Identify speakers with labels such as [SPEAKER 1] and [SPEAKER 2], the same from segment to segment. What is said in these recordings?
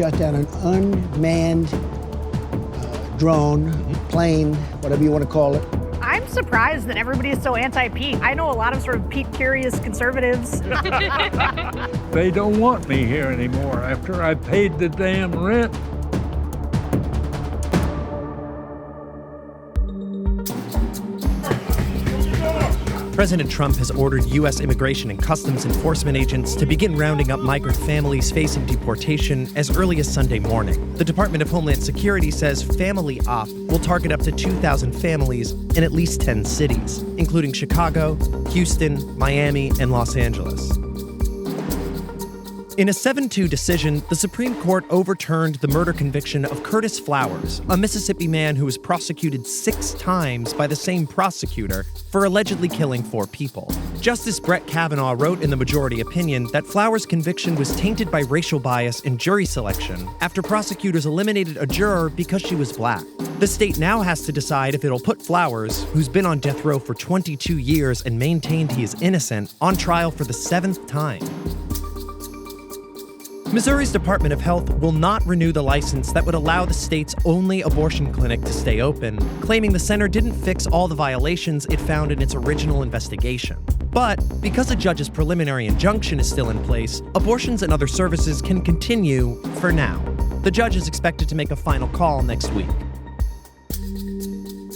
[SPEAKER 1] shot down an unmanned drone, plane, whatever you want to call it.
[SPEAKER 2] I'm surprised that everybody is so anti-Pete. I know a lot of sort of Pete-curious conservatives.
[SPEAKER 3] They don't want me here anymore after I paid the damn rent.
[SPEAKER 4] President Trump has ordered U.S. Immigration and Customs Enforcement agents to begin rounding up migrant families facing deportation as early as Sunday morning. The Department of Homeland Security says Family Op will target up to 2,000 families in at least 10 cities, including Chicago, Houston, Miami, and Los Angeles. In a 7-2 decision, the Supreme Court overturned the murder conviction of Curtis Flowers, a Mississippi man who was prosecuted 6 times by the same prosecutor for allegedly killing 4 people. Justice Brett Kavanaugh wrote in the majority opinion that Flowers' conviction was tainted by racial bias in jury selection after prosecutors eliminated a juror because she was black. The state now has to decide if it'll put Flowers, who's been on death row for 22 years and maintained he is innocent, on trial for the 7th time. Missouri's Department of Health will not renew the license that would allow the state's only abortion clinic to stay open, claiming the center didn't fix all the violations it found in its original investigation. But because a judge's preliminary injunction is still in place, abortions and other services can continue for now. The judge is expected to make a final call next week.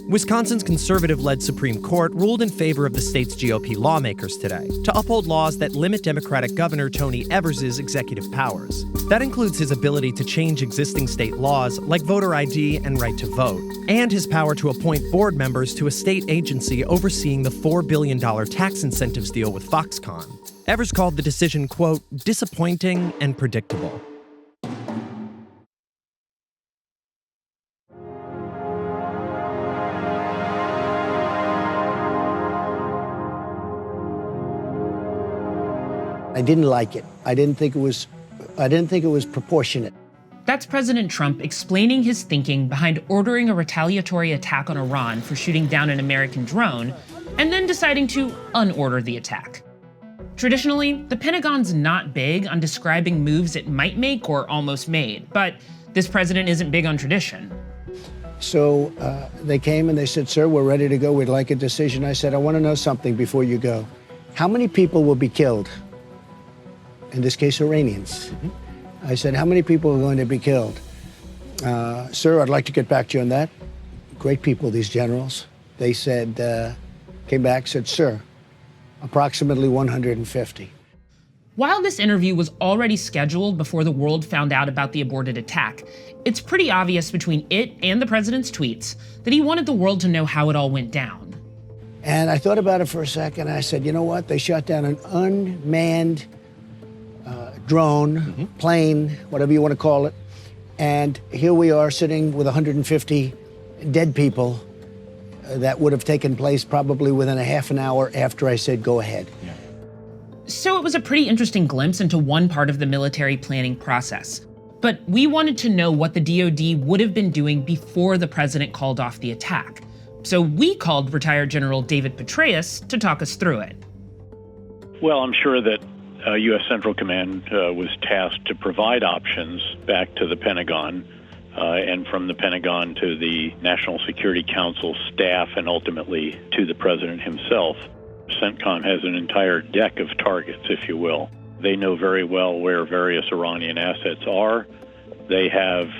[SPEAKER 4] Wisconsin's conservative-led Supreme Court ruled in favor of the state's GOP lawmakers today to uphold laws that limit Democratic Governor Tony Evers' executive powers. That includes his ability to change existing state laws like voter ID and right to vote, and his power to appoint board members to a state agency overseeing the $4 billion tax incentives deal with Foxconn. Evers called the decision, quote, disappointing and predictable.
[SPEAKER 1] I didn't like it. I didn't think it was proportionate.
[SPEAKER 5] That's President Trump explaining his thinking behind ordering a retaliatory attack on Iran for shooting down an American drone, and then deciding to unorder the attack. Traditionally, the Pentagon's not big on describing moves it might make or almost made, but this president isn't big on tradition.
[SPEAKER 1] So they came and they said, sir, we're ready to go. We'd like a decision. I said, I want to know something before you go. How many people will be killed? In this case, Iranians. I said, how many people are going to be killed? Sir, I'd like to get back to you on that. Great people, these generals. They said, came back, said, sir, approximately 150.
[SPEAKER 5] While this interview was already scheduled before the world found out about the aborted attack, it's pretty obvious between it and the president's tweets that he wanted the world to know how it all went down.
[SPEAKER 1] And I thought about it for a second. I said, you know what? They shot down an unmanned drone, plane, whatever you want to call it. And here we are sitting with 150 dead people that would have taken place probably within a half an hour after I said, go ahead. Yeah.
[SPEAKER 5] So it was a pretty interesting glimpse into one part of the military planning process. But we wanted to know what the DoD would have been doing before the president called off the attack. So we called retired General David Petraeus to talk us through it.
[SPEAKER 6] Well, I'm sure that U.S. Central Command was tasked to provide options back to the Pentagon and from the Pentagon to the National Security Council staff and ultimately to the president himself. CENTCOM has an entire deck of targets, if you will. They know very well where various Iranian assets are. They have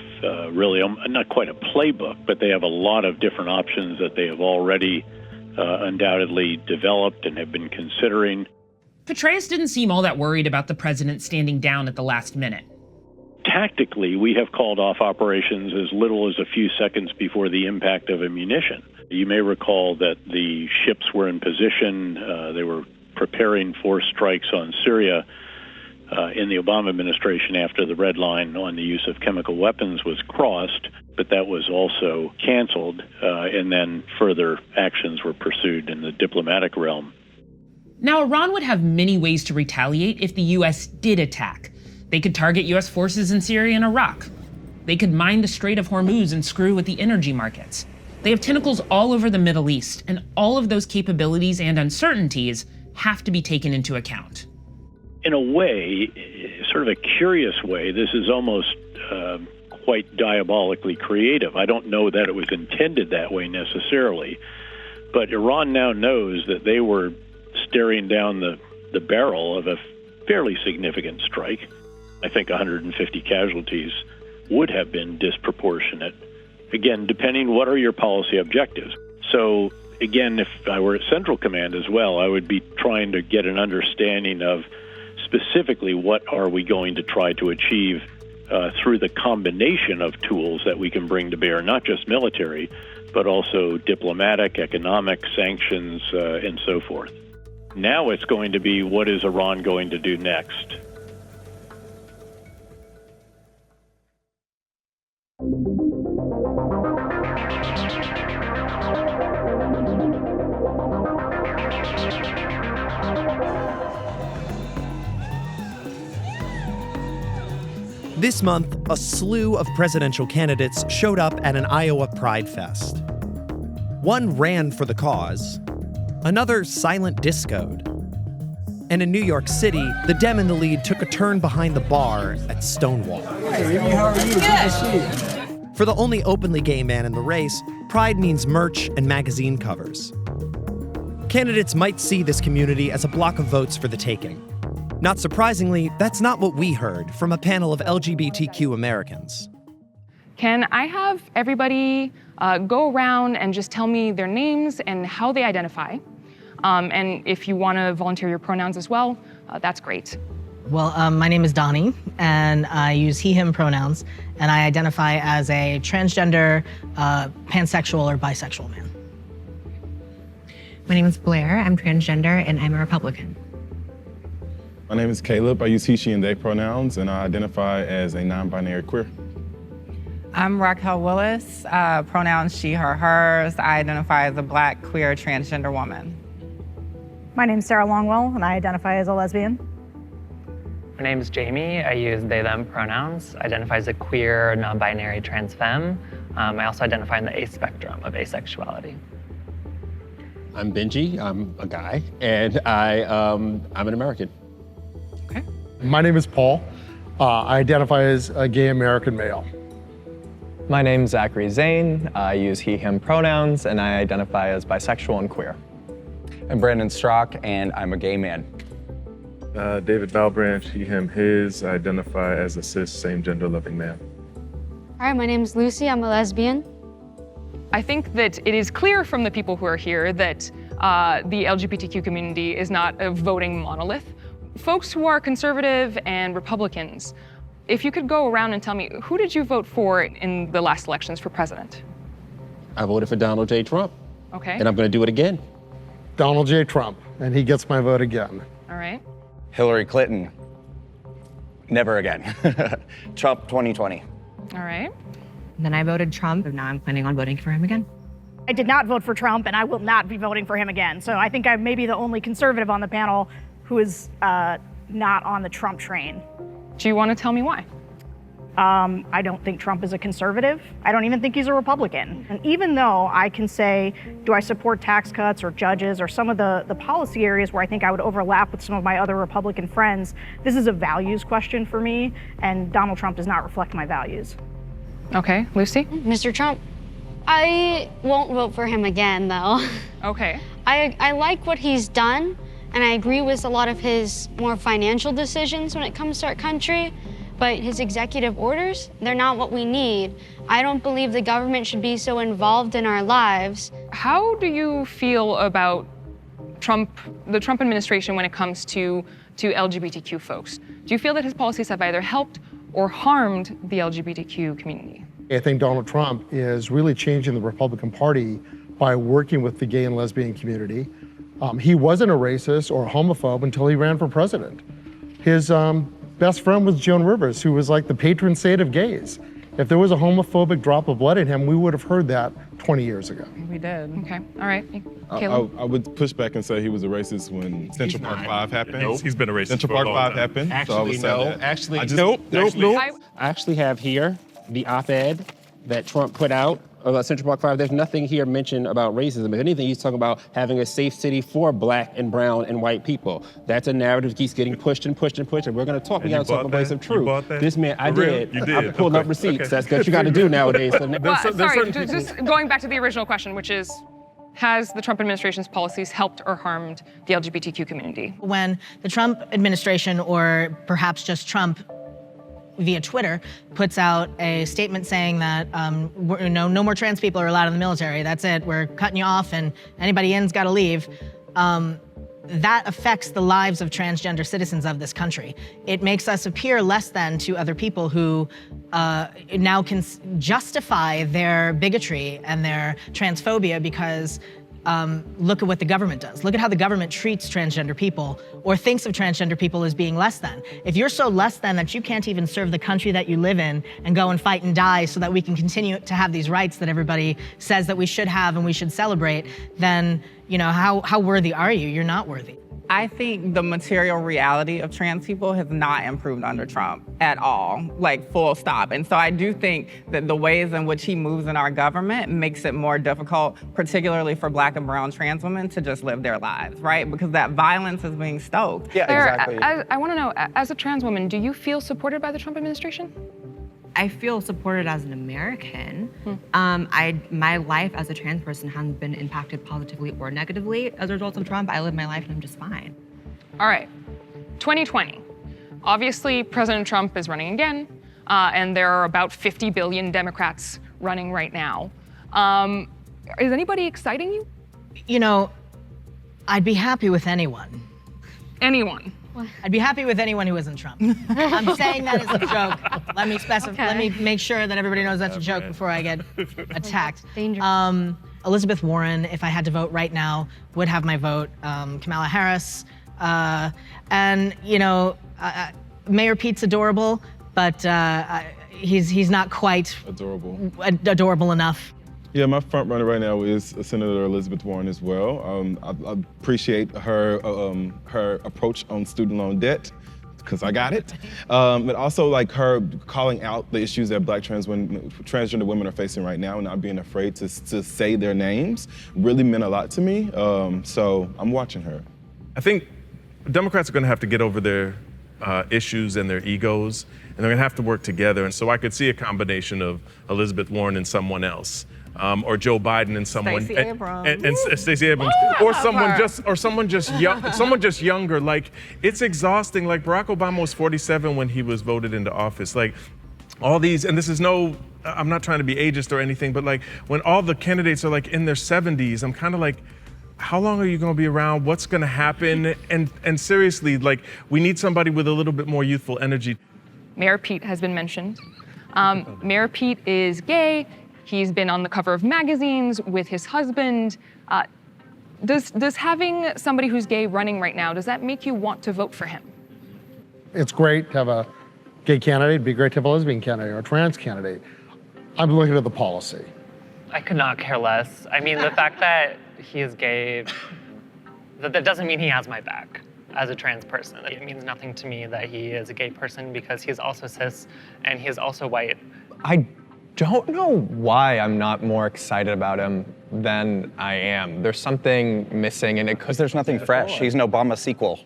[SPEAKER 6] really not quite a playbook, but they have a lot of different options that they have already undoubtedly developed and have been considering.
[SPEAKER 5] Petraeus didn't seem all that worried about the president standing down at the last minute.
[SPEAKER 6] Tactically, we have called off operations as little as a few seconds before the impact of a munition. You may recall that the ships were in position. They were preparing for strikes on Syria in the Obama administration after the red line on the use of chemical weapons was crossed, but that was also canceled, and then further actions were pursued in the diplomatic realm.
[SPEAKER 5] Now, Iran would have many ways to retaliate if the U.S. did attack. They could target U.S. forces in Syria and Iraq. They could mine the Strait of Hormuz and screw with the energy markets. They have tentacles all over the Middle East, and all of those capabilities and uncertainties have to be taken into account.
[SPEAKER 6] In a way, sort of a curious way, this is almost quite diabolically creative. I don't know that it was intended that way necessarily, but Iran now knows that they were staring down the barrel of a fairly significant strike. I think 150 casualties would have been disproportionate. Again, depending what are your policy objectives. So again, if I were at Central Command as well, I would be trying to get an understanding of specifically what are we going to try to achieve through the combination of tools that we can bring to bear, not just military, but also diplomatic, economic, sanctions, and so forth. Now it's going to be, what is Iran going to do next?
[SPEAKER 4] This month, a slew of presidential candidates showed up at an Iowa Pride Fest. One ran for the cause, another silent discoed. And in New York City, the Dem in the lead took a turn behind the bar at Stonewall.
[SPEAKER 1] Hey, how are you? Good to see you.
[SPEAKER 4] For the only openly gay man in the race, Pride means merch and magazine covers. Candidates might see this community as a block of votes for the taking. Not surprisingly, that's not what we heard from a panel of LGBTQ Americans.
[SPEAKER 7] Can I have everybody go around and just tell me their names and how they identify? And if you want to volunteer your pronouns as well, that's great.
[SPEAKER 8] Well, my name is Donnie, and I use he, him pronouns, and I identify as a transgender, pansexual, or bisexual man.
[SPEAKER 9] My name is Blair. I'm transgender, and I'm a Republican.
[SPEAKER 10] My name is Caleb. I use he, she, and they pronouns, and I identify as a non-binary queer.
[SPEAKER 11] I'm Raquel Willis, pronouns she, her, hers. I identify as a Black, queer, transgender woman.
[SPEAKER 2] My name's Sarah Longwell, and I identify as a lesbian.
[SPEAKER 12] My name is Jamie. I use they, them pronouns. I identify as a queer, non-binary trans femme. I also identify in the A spectrum of asexuality.
[SPEAKER 13] I'm Benji. I'm a guy, and I'm an American.
[SPEAKER 7] Okay.
[SPEAKER 14] My name is Paul. I identify as a gay American male.
[SPEAKER 15] My name's Zachary Zane. I use he, him pronouns, and I identify as bisexual and queer.
[SPEAKER 16] I'm Brandon Strock, and I'm a gay man.
[SPEAKER 10] David Valbranch, he, him, his. I identify as a cis, same-gender loving man.
[SPEAKER 17] All right, my name is Lucy. I'm a lesbian.
[SPEAKER 7] I think that it is clear from the people who are here that the LGBTQ community is not a voting monolith. Folks who are conservative and Republicans, if you could go around and tell me, who did you vote for in the last elections for president?
[SPEAKER 13] I voted for Donald J. Trump.
[SPEAKER 7] Okay.
[SPEAKER 13] And I'm going to do it again.
[SPEAKER 14] Donald J. Trump, and he gets my vote again.
[SPEAKER 7] All right.
[SPEAKER 16] Hillary Clinton. Never again. Trump 2020.
[SPEAKER 7] All right.
[SPEAKER 9] And then I voted Trump, and now I'm planning on voting for him again.
[SPEAKER 2] I did not vote for Trump, and I will not be voting for him again. So I think I may be the only conservative on the panel who is not on the Trump train.
[SPEAKER 7] Do you want to tell me why?
[SPEAKER 2] I don't think Trump is a conservative. I don't even think he's a Republican. And even though I can say, do I support tax cuts or judges or some of the policy areas where I think I would overlap with some of my other Republican friends, this is a values question for me, and Donald Trump does not reflect my values.
[SPEAKER 7] Okay, Lucy?
[SPEAKER 17] Mr. Trump, I won't vote for him again, though.
[SPEAKER 7] Okay.
[SPEAKER 17] I like what he's done, and I agree with a lot of his more financial decisions when it comes to our country. But his executive orders, they're not what we need. I don't believe the government should be so involved in our lives.
[SPEAKER 7] How do you feel about the Trump administration when it comes to LGBTQ folks? Do you feel that his policies have either helped or harmed the LGBTQ community?
[SPEAKER 14] I think Donald Trump is really changing the Republican Party by working with the gay and lesbian community. He wasn't a racist or a homophobe until he ran for president. His best friend was Joan Rivers, who was like the patron saint of gays. If there was a homophobic drop of blood in him, we would have heard that 20 years ago.
[SPEAKER 11] We did.
[SPEAKER 7] Okay, all right. Caleb?
[SPEAKER 10] I would push back and say he was a racist when Central Park 5 happened.
[SPEAKER 13] Nope.
[SPEAKER 10] He's been a racist
[SPEAKER 13] Central
[SPEAKER 10] for a
[SPEAKER 13] Park
[SPEAKER 10] long
[SPEAKER 13] 5
[SPEAKER 10] time.
[SPEAKER 13] happened.
[SPEAKER 10] So I would
[SPEAKER 13] Actually,
[SPEAKER 10] say
[SPEAKER 13] no.
[SPEAKER 10] that.
[SPEAKER 13] Actually,
[SPEAKER 10] I just-
[SPEAKER 13] nope.
[SPEAKER 10] actually-
[SPEAKER 13] I actually have here the op-ed that Trump put out about Central Park 5, there's nothing here mentioned about racism. If anything, he's talking about having a safe city for black and brown and white people. That's a narrative that keeps getting pushed and pushed and pushed, and we're gonna talk. We gotta talk about some truth.
[SPEAKER 18] You bought that?
[SPEAKER 13] This man, I
[SPEAKER 18] For real?
[SPEAKER 13] did.
[SPEAKER 18] You did?
[SPEAKER 13] I pulled up receipts.
[SPEAKER 18] Okay.
[SPEAKER 13] That's what you gotta do nowadays. So
[SPEAKER 7] Sorry, just going back to the original question, which is, has the Trump administration's policies helped or harmed the LGBTQ community?
[SPEAKER 8] When the Trump administration, or perhaps just Trump via Twitter, puts out a statement saying that no more trans people are allowed in the military, that's it, we're cutting you off and anybody in's gotta leave, that affects the lives of transgender citizens of this country. It makes us appear less than to other people who now can justify their bigotry and their transphobia because look at what the government does. Look at how the government treats transgender people or thinks of transgender people as being less than. If you're so less than that you can't even serve the country that you live in and go and fight and die so that we can continue to have these rights that everybody says that we should have and we should celebrate, then how worthy are you? You're not worthy.
[SPEAKER 11] I think the material reality of trans people has not improved under Trump at all, like full stop. And so I do think that the ways in which he moves in our government makes it more difficult, particularly for black and brown trans women, to just live their lives, right? Because that violence is being stoked.
[SPEAKER 16] Yeah, exactly.
[SPEAKER 7] I want to know, as a trans woman, do you feel supported by the Trump administration?
[SPEAKER 9] I feel supported as an American. My life as a trans person hasn't been impacted positively or negatively as a result of Trump. I live my life and I'm just fine.
[SPEAKER 7] All right, 2020. Obviously, President Trump is running again, and there are about 50 billion Democrats running right now. Is anybody exciting you?
[SPEAKER 8] I'd be happy with anyone.
[SPEAKER 7] Anyone?
[SPEAKER 8] I'd be happy with anyone who isn't Trump. I'm saying that as a joke. Let me specify. Let me make sure that everybody knows that's a joke before I get attacked. Elizabeth Warren, if I had to vote right now, would have my vote. Kamala Harris, and Mayor Pete's adorable, but he's not quite adorable enough.
[SPEAKER 10] Yeah, my front runner right now is Senator Elizabeth Warren as well. I appreciate her approach on student loan debt, because I got it. But also like her calling out the issues that black transgender women are facing right now and not being afraid to say their names really meant a lot to me. So I'm watching her.
[SPEAKER 18] I think Democrats are going to have to get over their issues and their egos, and they're going to have to work together. And so I could see a combination of Elizabeth Warren and someone else. Or Joe Biden and someone,
[SPEAKER 11] Stacey Abrams.
[SPEAKER 18] and Stacey Abrams, or someone just younger. Like, it's exhausting. Like, Barack Obama was 47 when he was voted into office. Like, all these, and this is I'm not trying to be ageist or anything, but like when all the candidates are like in their 70s, I'm kind of like, how long are you going to be around? What's going to happen? And seriously, like, we need somebody with a little bit more youthful energy.
[SPEAKER 7] Mayor Pete has been mentioned. Mayor Pete is gay. He's been on the cover of magazines with his husband. Does having somebody who's gay running right now, does that make you want to vote for him?
[SPEAKER 14] It's great to have a gay candidate. It'd be great to have a lesbian candidate or a trans candidate. I'm looking at the policy.
[SPEAKER 12] I could not care less. I mean, the fact that he is gay, that doesn't mean he has my back as a trans person. It means nothing to me that he is a gay person because he is also cis and he is also white.
[SPEAKER 15] I don't know why I'm not more excited about him than I am. There's something missing and because
[SPEAKER 16] there's nothing fresh. He's an Obama sequel.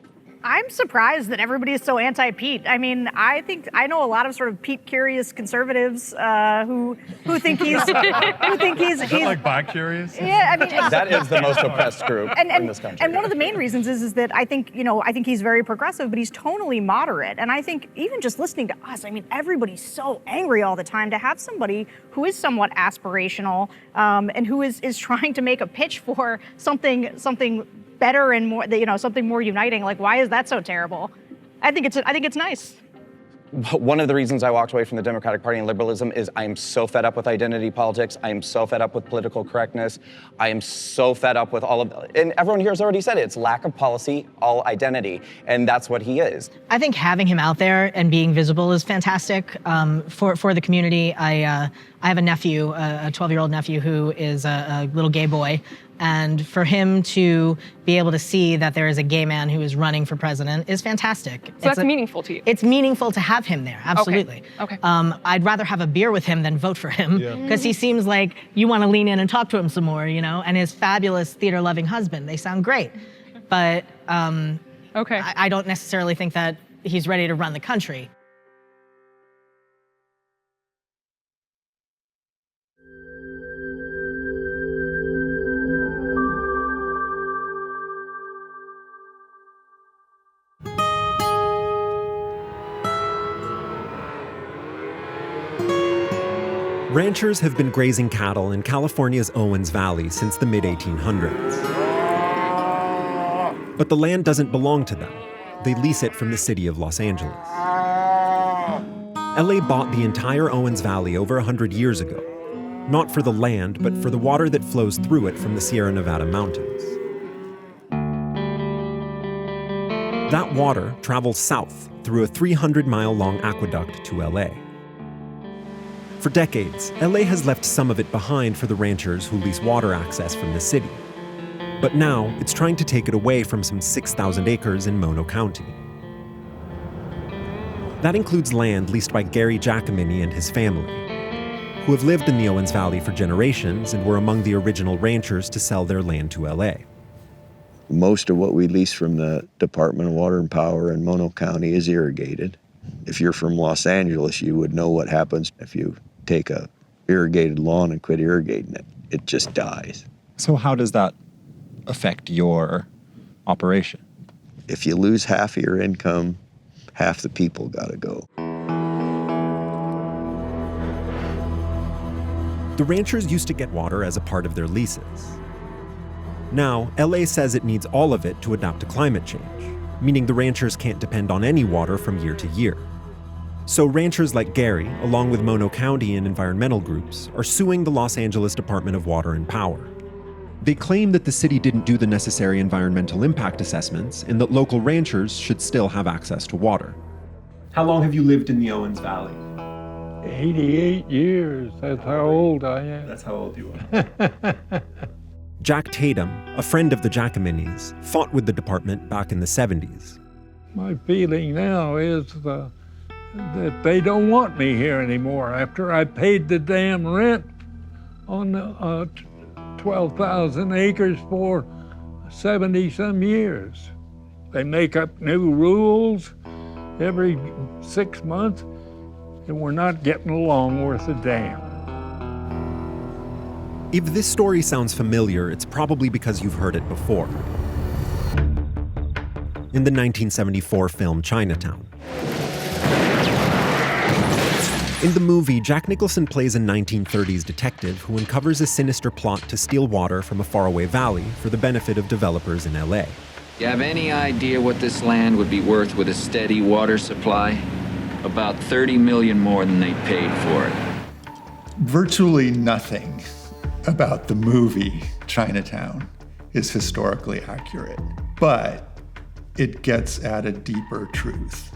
[SPEAKER 2] I'm surprised that everybody is so anti-Pete. I mean, I think I know a lot of sort of Pete-curious conservatives who think he's
[SPEAKER 18] Is that like bi-curious?
[SPEAKER 2] Yeah, I mean,
[SPEAKER 16] that is the most oppressed group in this country.
[SPEAKER 2] And one of the main reasons is that I think he's very progressive, but he's tonally moderate. And I think even just listening to us, I mean, everybody's so angry all the time. To have somebody who is somewhat aspirational and who is trying to make a pitch for something better and more, something more uniting. Like, why is that so terrible? I think it's nice.
[SPEAKER 16] One of the reasons I walked away from the Democratic Party and liberalism is I am so fed up with identity politics. I am so fed up with political correctness. I am so fed up with and everyone here has already said it, it's lack of policy, all identity, and that's what he is.
[SPEAKER 8] I think having him out there and being visible is fantastic for the community. I have a nephew, a 12-year-old nephew who is a little gay boy, And for him to be able to see that there is a gay man who is running for president is fantastic.
[SPEAKER 7] So that's meaningful to you?
[SPEAKER 8] It's meaningful to have him there, absolutely.
[SPEAKER 7] Okay.
[SPEAKER 8] I'd rather have a beer with him than vote for him, because he seems like you want to lean in and talk to him some more, and his fabulous theater-loving husband, they sound great. But I don't necessarily think that he's ready to run the country.
[SPEAKER 4] Ranchers have been grazing cattle in California's Owens Valley since the mid-1800s. But the land doesn't belong to them. They lease it from the city of Los Angeles. LA bought the entire Owens Valley over 100 years ago, not for the land, but for the water that flows through it from the Sierra Nevada mountains. That water travels south through a 300-mile-long aqueduct to LA. For decades, LA has left some of it behind for the ranchers who lease water access from the city. But now, it's trying to take it away from some 6,000 acres in Mono County. That includes land leased by Gary Giacomini and his family, who have lived in the Owens Valley for generations and were among the original ranchers to sell their land to LA.
[SPEAKER 19] Most of what we lease from the Department of Water and Power in Mono County is irrigated. If you're from Los Angeles, you would know what happens if you take a irrigated lawn and quit irrigating it. It just dies.
[SPEAKER 20] So how does that affect your operation?
[SPEAKER 19] If you lose half of your income, half the people gotta go.
[SPEAKER 4] The ranchers used to get water as a part of their leases. Now, LA says it needs all of it to adapt to climate change, meaning the ranchers can't depend on any water from year to year. So ranchers like Gary, along with Mono County and environmental groups, are suing the Los Angeles Department of Water and Power. They claim that the city didn't do the necessary environmental impact assessments and that local ranchers should still have access to water. How long have you lived in the Owens Valley?
[SPEAKER 3] 88 years. That's how old I am.
[SPEAKER 4] That's how old you are. Jack Tatum, a friend of the Giacominis, fought with the department back in the 70s.
[SPEAKER 3] My feeling now is that they don't want me here anymore after I paid the damn rent on 12,000 acres for 70-some years. They make up new rules every 6 months, and we're not getting along worth a damn.
[SPEAKER 4] If this story sounds familiar, it's probably because you've heard it before. In the 1974 film Chinatown. In the movie, Jack Nicholson plays a 1930s detective who uncovers a sinister plot to steal water from a faraway valley for the benefit of developers in LA.
[SPEAKER 21] You have any idea what this land would be worth with a steady water supply? About 30 million more than they paid for it.
[SPEAKER 22] Virtually nothing about the movie Chinatown is historically accurate, but it gets at a deeper truth.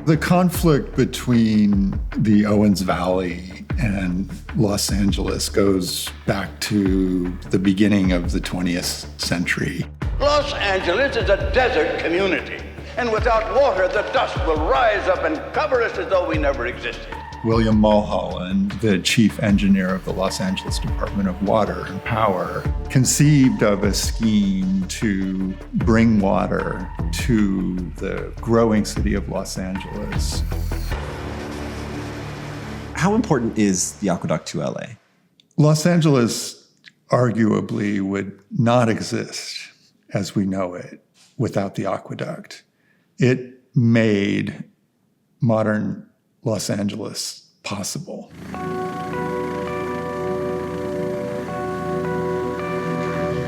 [SPEAKER 22] The conflict between the Owens Valley and Los Angeles goes back to the beginning of the 20th century.
[SPEAKER 23] Los Angeles is a desert community, and without water, the dust will rise up and cover us as though we never existed.
[SPEAKER 22] William Mulholland, the chief engineer of the Los Angeles Department of Water and Power, conceived of a scheme to bring water to the growing city of Los Angeles.
[SPEAKER 20] How important is the aqueduct to LA?
[SPEAKER 22] Los Angeles arguably would not exist as we know it without the aqueduct. It made modern Los Angeles possible.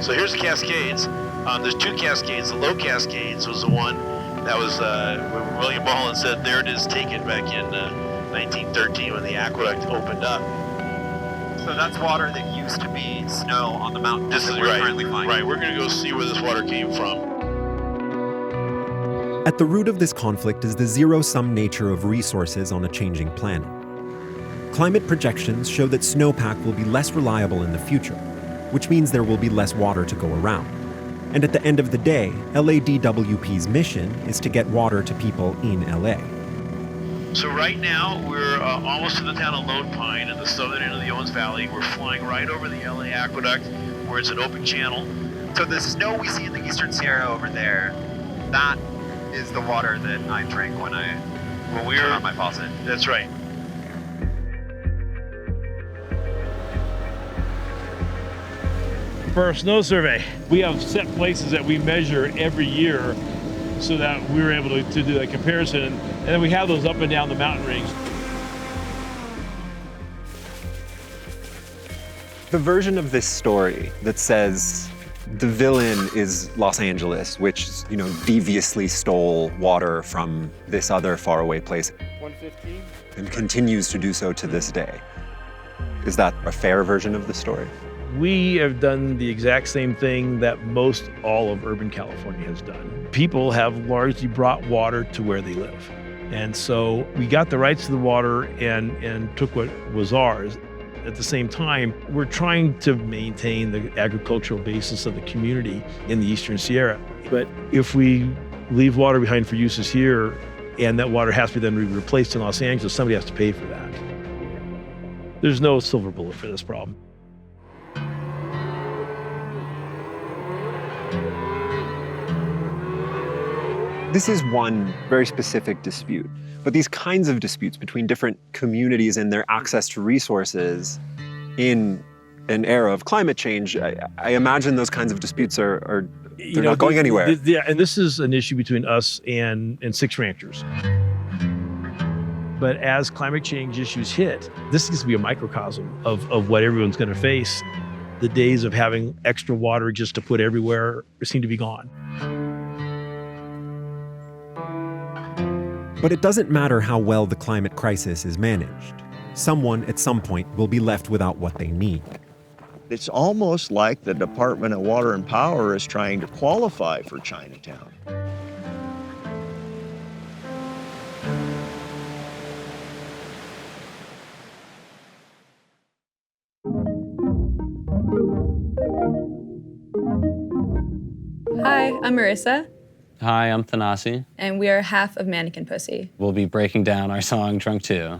[SPEAKER 24] So here's the Cascades. There's two Cascades. The low Cascades was the one that was when William Mulholland said, "There it is, take it," back in 1913 when the aqueduct opened up.
[SPEAKER 25] So that's water that used to be snow on the mountain.
[SPEAKER 24] This is
[SPEAKER 25] we're
[SPEAKER 24] right.
[SPEAKER 25] currently finding.
[SPEAKER 24] Right. We're going to go see where this water came from.
[SPEAKER 4] At the root of this conflict is the zero-sum nature of resources on a changing planet. Climate projections show that snowpack will be less reliable in the future, which means there will be less water to go around. And at the end of the day, LADWP's mission is to get water to people in LA.
[SPEAKER 24] So right now, we're almost to the town of Lone Pine in the southern end of the Owens Valley. We're flying right over the LA Aqueduct, where it's an open channel.
[SPEAKER 25] So the snow we see in the Eastern Sierra over there, that is the water that I drink when I turn on my faucet.
[SPEAKER 24] That's right.
[SPEAKER 1] For our snow survey, we have set places that we measure every year so that we were able to do that comparison. And then we have those up and down the mountain range.
[SPEAKER 4] The version of this story that says the villain is Los Angeles, which, deviously stole water from this other faraway place
[SPEAKER 1] 115.
[SPEAKER 4] And continues to do so to this day. Is that a fair version of the story?
[SPEAKER 1] We have done the exact same thing that most all of urban California has done. People have largely brought water to where they live. And so we got the rights to the water and took what was ours. At the same time, we're trying to maintain the agricultural basis of the community in the Eastern Sierra. But if we leave water behind for uses here, and that water has to be then replaced in Los Angeles, somebody has to pay for that. There's no silver bullet for this problem.
[SPEAKER 4] This is one very specific dispute, but these kinds of disputes between different communities and their access to resources in an era of climate change, I imagine those kinds of disputes are not going anywhere.
[SPEAKER 1] Yeah, and this is an issue between us and Six Ranchers. But as climate change issues hit, this needs to be a microcosm of what everyone's going to face. The days of having extra water just to put everywhere seem to be gone.
[SPEAKER 4] But it doesn't matter how well the climate crisis is managed. Someone at some point will be left without what they need.
[SPEAKER 19] It's almost like the Department of Water and Power is trying to qualify for Chinatown.
[SPEAKER 5] Hi, I'm Marissa,
[SPEAKER 6] Hi, I'm Thanasi.
[SPEAKER 5] and we are half of Mannequin Pussy.
[SPEAKER 6] We'll be breaking down our song Drunk 2.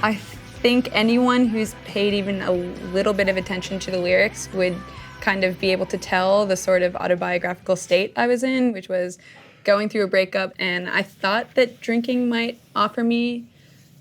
[SPEAKER 5] I think anyone who's paid even a little bit of attention to the lyrics would kind of be able to tell the sort of autobiographical state I was in, which was going through a breakup, and I thought that drinking might offer me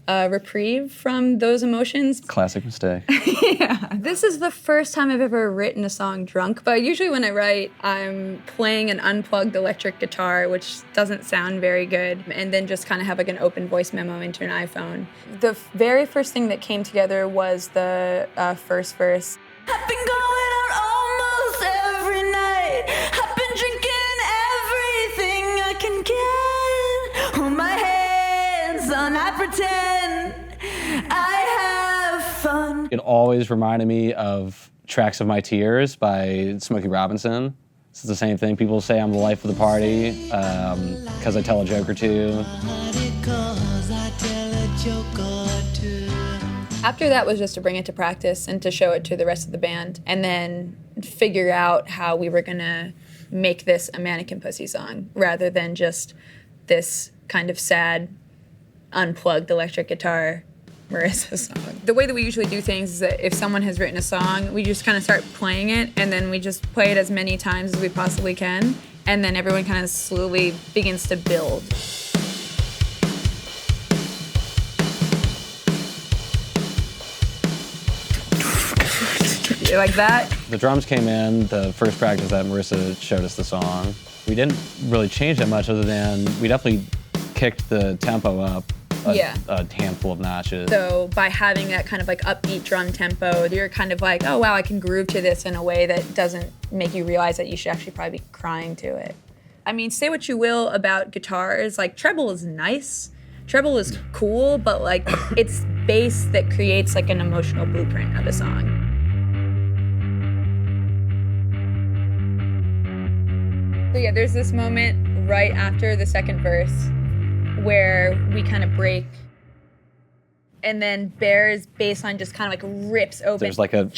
[SPEAKER 5] a reprieve from those emotions.
[SPEAKER 6] Classic mistake.
[SPEAKER 5] Yeah. This is the first time I've ever written a song drunk, but usually when I write, I'm playing an unplugged electric guitar, which doesn't sound very good, and then just kind of have like an open voice memo into an iPhone. The very first thing that came together was the first verse.
[SPEAKER 13] I've been going out almost every night. I've been drinking everything I can get. Hold my hands on, I pretend I have fun.
[SPEAKER 6] It always reminded me of Tracks of My Tears by Smokey Robinson. It's the same thing. People say I'm the life of the party because I tell a joke or two.
[SPEAKER 5] After that was just to bring it to practice and to show it to the rest of the band, and then figure out how we were gonna make this a Mannequin Pussy song rather than just this kind of sad, unplugged electric guitar Marissa song. The way that we usually do things is that if someone has written a song, we just kind of start playing it, and then we just play it as many times as we possibly can, and then everyone kind of slowly begins to build. Like that.
[SPEAKER 6] The drums came in, the first practice that Marissa showed us the song. We didn't really change that much other than we definitely kicked the tempo up a handful of notches.
[SPEAKER 5] So by having that kind of like upbeat drum tempo, you're kind of like, oh wow, I can groove to this in a way that doesn't make you realize that you should actually probably be crying to it. I mean, say what you will about guitars, like treble is nice, treble is cool, but like it's bass that creates like an emotional blueprint of a song. So yeah, there's this moment right after the second verse where we kind of break, and then Bear's bass line just kind of like rips open.
[SPEAKER 6] There's like a...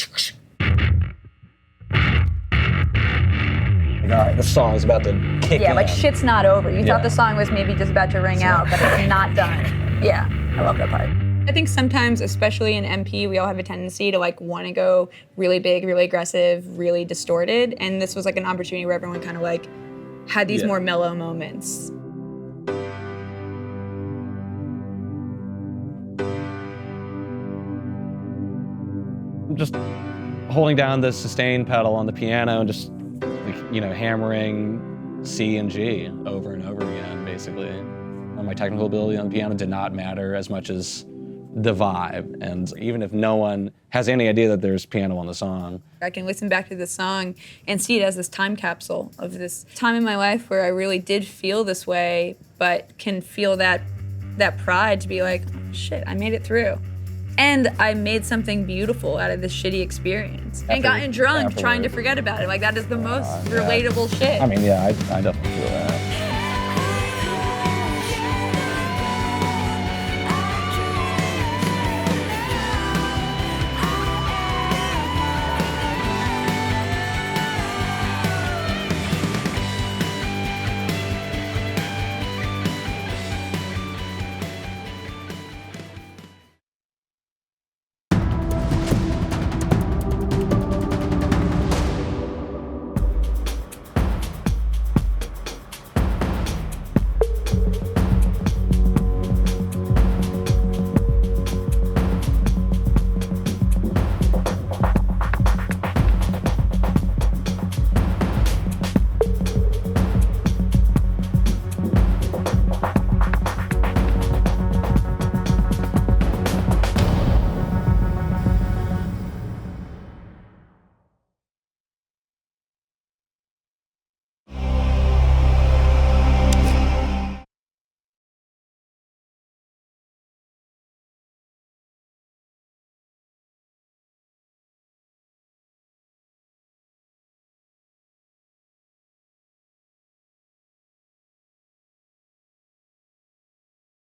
[SPEAKER 6] All right, the song's about to kick in.
[SPEAKER 5] Like shit's not over. You
[SPEAKER 6] Yeah.
[SPEAKER 5] thought the song was maybe just about to ring out, but it's not done. Yeah, I love that part. I think sometimes, especially in MP, we all have a tendency to like want to go really big, really aggressive, really distorted. And this was like an opportunity where everyone kind of like had these more mellow moments.
[SPEAKER 6] Just holding down the sustain pedal on the piano and just, like, you know, hammering C and G over and over again, basically. And my technical ability on the piano did not matter as much as the vibe. And even if no one has any idea that there's piano on the song,
[SPEAKER 5] I can listen back to the song and see it as this time capsule of this time in my life where I really did feel this way, but can feel that pride to be like, oh, shit, I made it through. And I made something beautiful out of this shitty experience. And gotten drunk trying to forget about it. Like, that is the most relatable shit.
[SPEAKER 6] I mean, yeah, I definitely feel that.